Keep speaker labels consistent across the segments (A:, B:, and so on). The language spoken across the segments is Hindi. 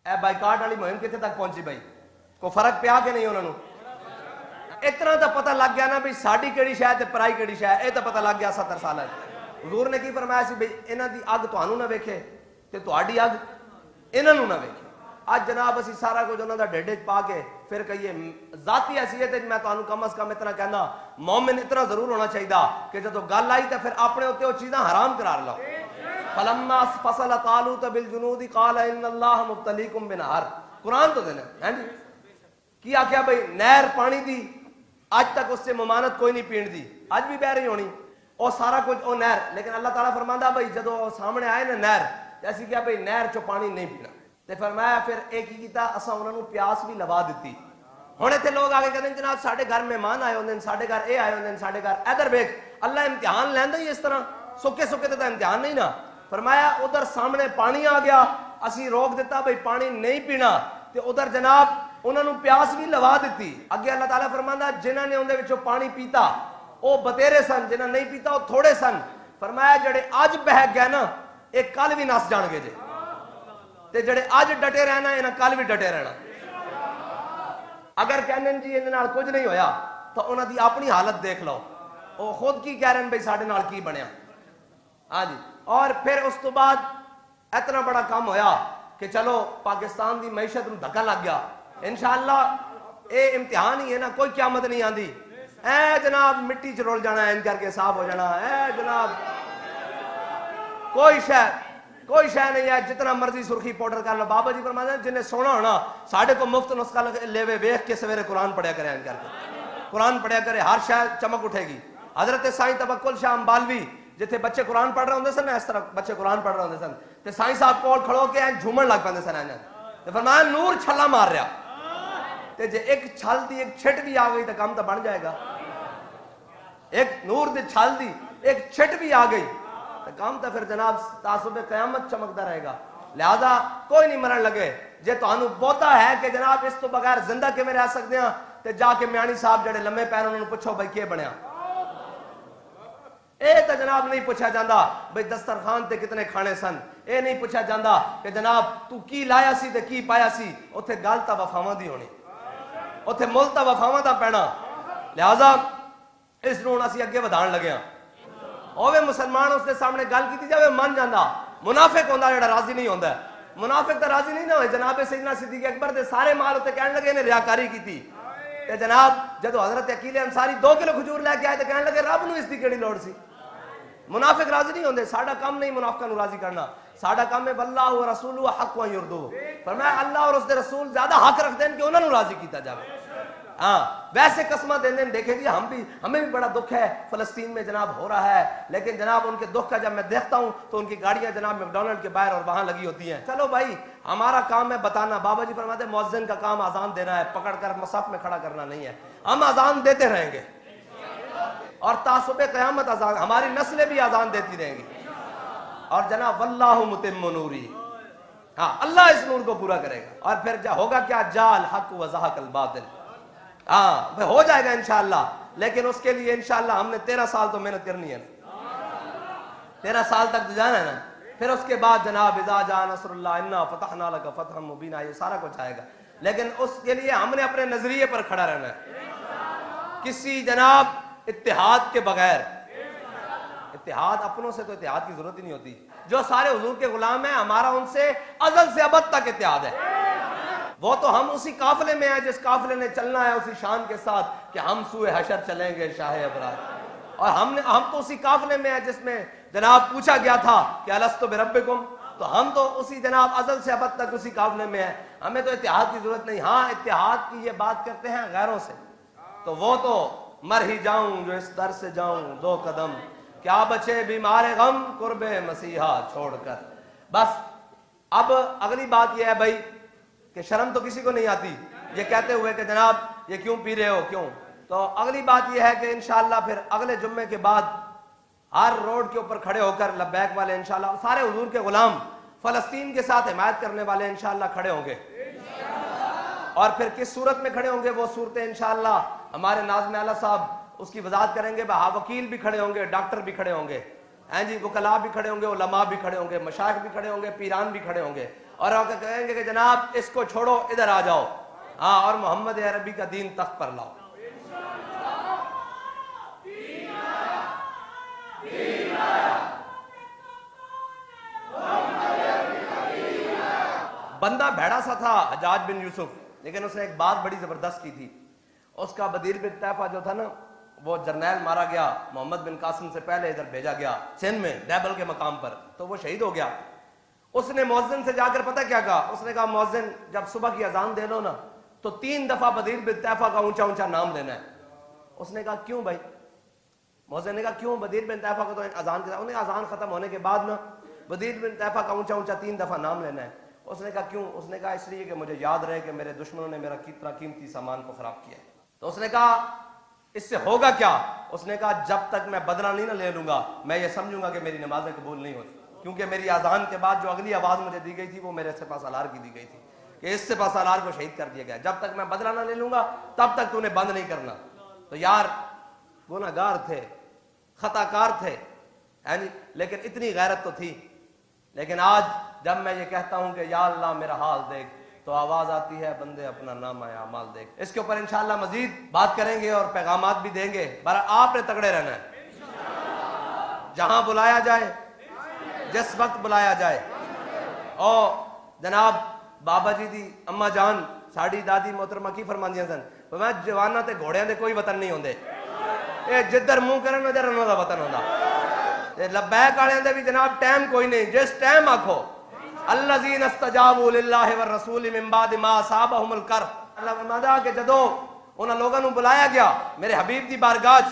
A: ए बाइकाट वाली मुहिम कितने तक पहुंची भाई? को फर्क पिया कि नहीं उन्होंने? इतना तो पता लग गया ना भी साड़ी केड़ी शह ते पराई केड़ी शह, ये तो पता लग गया 70 साल। हुजूर ने की फरमाया सी भाई इन्हां दी अग तुहानू ना वेखे ते तुहाडी अग इन्हां नू ना वेखे। आज जनाब असी सारा कुछ उन्होंने ढेडे च पा के फिर कहिए जाती हैसीयत मैं तुहानू कम अज कम इतना कहना मोमिन इतना जरूर होना चाहिए कि जो गल आई तो फिर अपने उत्ते वो चीज़ां हराम करार लो। फलम्मा फसल तालूत बिल जुनूदी काल इन्नल्लाह मुब्तलीकुम बिनहर, कुरान तो देना है जी की आख्या भाई नहर पानी दी आज तक उससे ममानत कोई नहीं पीण दी, आज भी बह रही होनी और सारा कुछ वो नहर। लेकिन अल्लाह ताला फरमांदा भाई जो सामने आए ना नहर ऐसी क्या भाई नहर चो पानी नहीं पीना ते फरमाया फिर एक ही किया असा उन्होंने प्यास भी लवा दी। हुण इत्थे लोग आके कहते जनाब साडे घर मेहमान आए होंदे साडे घर ये आए होंदे साडे घर इधर वेख अल्लाह इम्तिहान लैंदा ही इस तरह सुके सुके तो इम्तिहान नहीं ना। फरमाया उधर सामने पानी आ गया असी रोक दिता भाई पानी नहीं पीना ते उधर जनाब उन्होंने प्यास भी लवा दी। अगे अल्लाह ताला फरमांदा जिन्हां ने उहदे विचों पानी पीता वो बतेरे सन, जिन्हां नहीं पीता वो थोड़े सन। फरमाया जेड़े अज बह गए ना ये कल भी नस जाणगे जे ते जेड़े अज डटे रहना इन्हां कल भी डटे रहना। अगर कहने जी इहदे नाल कुछ नहीं होया तो उन्हां दी अपनी हालत देख लो, वो खुद की कह रहे हैं भाई साडे नाल की बनया। हाँ जी, और फिर उस तो बाद इतना बड़ा काम होया कि चलो पाकिस्तान की मैशत नूं धक्का लग गया। इंशाअल्लाह ये इम्तिहान ही है ना, कोई क़यामत नहीं आती। ए जनाब मिट्टी च रुल जाना इन करके साफ हो जाना, ए जनाब कोई शह नहीं है, जितना मर्जी सुर्खी पाउडर कर लो। बाबा जी फरमाते जिन्हें सोना होना साढ़े को मुफ्त नुस्खा लेवे वेख के सवेरे कुरान पढ़िया करे करके, कुरान पढ़िया करे हर शायद चमक उठेगी। हजरत साईं तवक्कुल शाह अंबालवी जिथे बच्चे कुरान पढ़ रहे होंगे सन इस तरह बच्चे कुरान पढ़ रहे होंगे सन ते साईं साहब कोल खड़ो के झूमन लग पैंदे सन ते फरमाया नूर छला मार रहा ते जे एक छल दी एक छिट भी आ गई तो काम तो बन जाएगा। एक नूर दी छल दी एक छिट भी आ गई तो काम तो फिर जनाब तासुबे कयामत चमकता रहेगा। लिहाजा कोई नहीं मरण लगे जे तुहानू बहुता है कि जनाब इस तो बगैर जिंदा किवें रह सकते हैं ते जाके म्याणी साहब जड़े लम्मे पैर उन्होंने पूछो भाई के बनया। ये तो जनाब नहीं पूछा जाता भाई दस्तरखान ते कितने खाने सन, ये नहीं पूछा जाता कि जनाब तू की लाया सी ते की पाया सी। उत्थे गल तां वफावां दी होनी, उत्थे मुल तां वफावां दा पैना। लिहाजा इस नूं असीं अगे वधाण लगे हां। ओवे मुसलमान उसके सामने गल की जाए मन जाता, मुनाफिक होंदा जेड़ा राजी नहीं होंदा। मुनाफिक तो राजी नहीं ना होए। जनाब सैयदना सिद्दीक अकबर दे सारे माल उत्ते कहण लगे ने रियाकारी की ते जनाब जदों हजरत अकील अंसारी 2 किलो खजूर लैके आए तो कहण लगे रब नूं इसदी केड़ी लोड़ सी। मुनाफिक राजी नहीं होंदे। साडा काम नहीं मुनाफिकां नूं राजी करना, साडा काम है वल्लाहु व रसूलुहु हक़ व युरदू। फरमाया अल्लाह और उसके रसूल ज्यादा हक रखते हैं कि उन्होंने राजी किया जाए। हाँ वैसे कसमा देने देखे जी हमें भी बड़ा दुख है फलस्तीन में जनाब हो रहा है, लेकिन जनाब उनके दुख का जब मैं देखता हूं तो उनकी गाड़ियां जनाब मैकडॉनल्ड के बाहर और वहां लगी होती हैं। चलो भाई हमारा काम है बताना। बाबा जी फरमाते मुअज्जिन का काम अजान देना है, पकड़कर मसफ में खड़ा करना नहीं है। हम अजान देते रहेंगे और तासुबे क़यामत अजान हमारी नस्लें भी अजान देती रहेंगी। और जनाब वल्लाहु मुतिम्मु नूरी, हाँ अल्लाह इस नूर को पूरा करेगा। और फिर होगा क्या जाल हक व ज़हक़ल बातिल। हाँ भाई हो जाएगा इंशाअल्लाह, लेकिन उसके लिए इंशाअल्लाह हमने 13 साल तो मेहनत करनी है। 13 साल तक तो जाना है ना। फिर उसके बाद जनाब इज़ा जा नस्रुल्लाह इन्ना फ़तहना लका फ़तहन मुबीना ये सारा कुछ आएगा। लेकिन उसके लिए हमने अपने नजरिए पर खड़ा रहना है, किसी जनाब इत्तेहाद के बगैर। इत्तेहाद अपनों से तो इत्तेहाद की जरूरत ही नहीं होती। जो सारे हुजूर के गुलाम हैं हमारा उनसे अज़ल से अबद तक इत्तेहाद है। वो तो हम उसी काफिले में हैं जिस काफिले ने चलना है उसी शान के साथ कि हम सूए हशर चलेंगे शाह अबरार। और हम तो उसी काफिले में हैं जिसमें जनाब पूछा गया था कि अलस्तु बिरब्बिकुम, तो हम तो उसी जनाब अज़ल से अबद तक उसी काफिले में हैं। हमें तो इत्तेहाद की जरूरत नहीं। हाँ इत्तेहाद की ये बात करते हैं गैरों से तो वो तो मर ही जाऊं जो इस दर से जाऊं 2 कदम, क्या बचे बीमार गम कुर्बे मसीहा छोड़कर। बस अब अगली बात यह है भाई कि शर्म तो किसी को नहीं आती ये कहते हुए कि जनाब ये क्यों पी रहे हो क्यों। तो अगली बात यह है कि इंशाअल्लाह फिर अगले जुम्मे के बाद हर रोड के ऊपर खड़े होकर लब्बैक वाले इंशाअल्लाह सारे हुजूर के गुलाम फलस्तीन के साथ हिमायत करने वाले इंशाअल्लाह खड़े होंगे। और फिर किस सूरत में खड़े होंगे वो सूरतें इंशाअल्लाह हमारे नाज़िम आला साहब उसकी वजाहत करेंगे। वकील भी खड़े होंगे, डॉक्टर भी खड़े होंगे, हैं जी, वकला भी खड़े होंगे, उलमा भी खड़े होंगे, मशाइख भी खड़े होंगे, पीरान भी खड़े होंगे। और आकर कहेंगे कि जनाब इसको छोड़ो, इधर आ जाओ, हाँ, और मोहम्मद अरबी का दीन तख्त पर लाओ। बंदा भेड़ा सा था हज्जाज बिन यूसुफ, लेकिन उसने एक बात बड़ी जबरदस्त की थी। उसका बदीर बिन तैफा जो था ना, वो जर्नैल मारा गया, मोहम्मद बिन कासिम से पहले इधर भेजा गया सिंध में दैबल के मकाम पर, तो वो शहीद हो गया। उसने मुअज्जिन से जाकर पता क्या कहा, उसने कहा मुअज्जिन जब सुबह की अजान दे लो ना तो 3 दफा बदीर बिन तैफा का ऊंचा ऊंचा नाम लेना है। उसने कहा क्यों भाई? मुअज्जिन ने कहा क्यों? बदीर बिन तैफा का तो अजान के, उन्हें अजान खत्म होने के बाद ना बदीर बिन तैफा का ऊंचा ऊंचा 3 दफा नाम लेना है। उसने कहा क्यों? उसने कहा इसलिए कि मुझे याद रहे कि मेरे दुश्मनों ने मेरा कितना कीमती सामान को खराब किया है। तो उसने कहा इससे होगा क्या? उसने कहा जब तक मैं बदला नहीं ना ले लूंगा मैं ये समझूंगा कि मेरी नमाजें कबूल नहीं होती, क्योंकि मेरी आजान के बाद जो अगली आवाज मुझे दी गई थी वो मेरे सिपा सालार की दी गई थी कि इस सिपा सालार को शहीद कर दिया गया, जब तक मैं बदला ना ले लूंगा तब तक तूने बंद नहीं करना। तो यार गुनाहगार थे, खताकार थे, है नहीं, लेकिन इतनी गैरत तो थी। लेकिन आज जब मैं ये कहता हूं कि या अल्लाह मेरा हाल देख, तो आवाज आती है बंदे अपना नाम आया माल देख। इसके ऊपर इंशाअल्लाह मजीद बात करेंगे और पैगामात भी देंगे। पर आपने तगड़े रहना है, जहां बुलाया जाए, जिस वक्त बुलाया जाए। और जनाब बाबा जी दी अम्मा जान साड़ी दादी मोहतरमा की फरमांदियां सन, मैं जवाना ते घोड़ियां दे कोई वतन नहीं होंदे, ये जिधर मुंह करन उधर उन्हां दा वतन होंदा। ते लब्बैक वालियां दे भी जनाब टाइम कोई नहीं, जिस टाइम आखो अल्लज़ीना इस्तजाबू लिल्लाहि वर रसूल मिन बाद मा असाबहुमुल कर। अल्लाह फरमादा कि जदों उन्हां लोगां नूं बुलाया गया मेरे हबीब दी बारगाह च,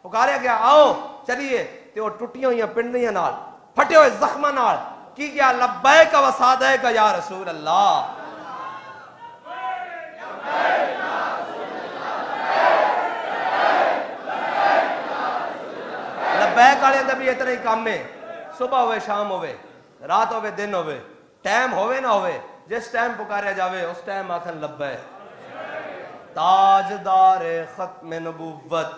A: पुकारा गया आओ चलिए, ते ओ टुटियां होईयां पिंडियां नाल, फटे हुए जख्मां नाल की क्या लब्बैक व सादैक या रसूल अल्लाह। लब्बैक वाले दा भी इतना ही काम है, सुबह होवे शाम होवे रात होवे दिन होवे, टाइम होवे ना होवे, जिस टाइम पुकारा जावे उस टाइम आखन लब्बैक। ताजदार खत्म नबुव्वत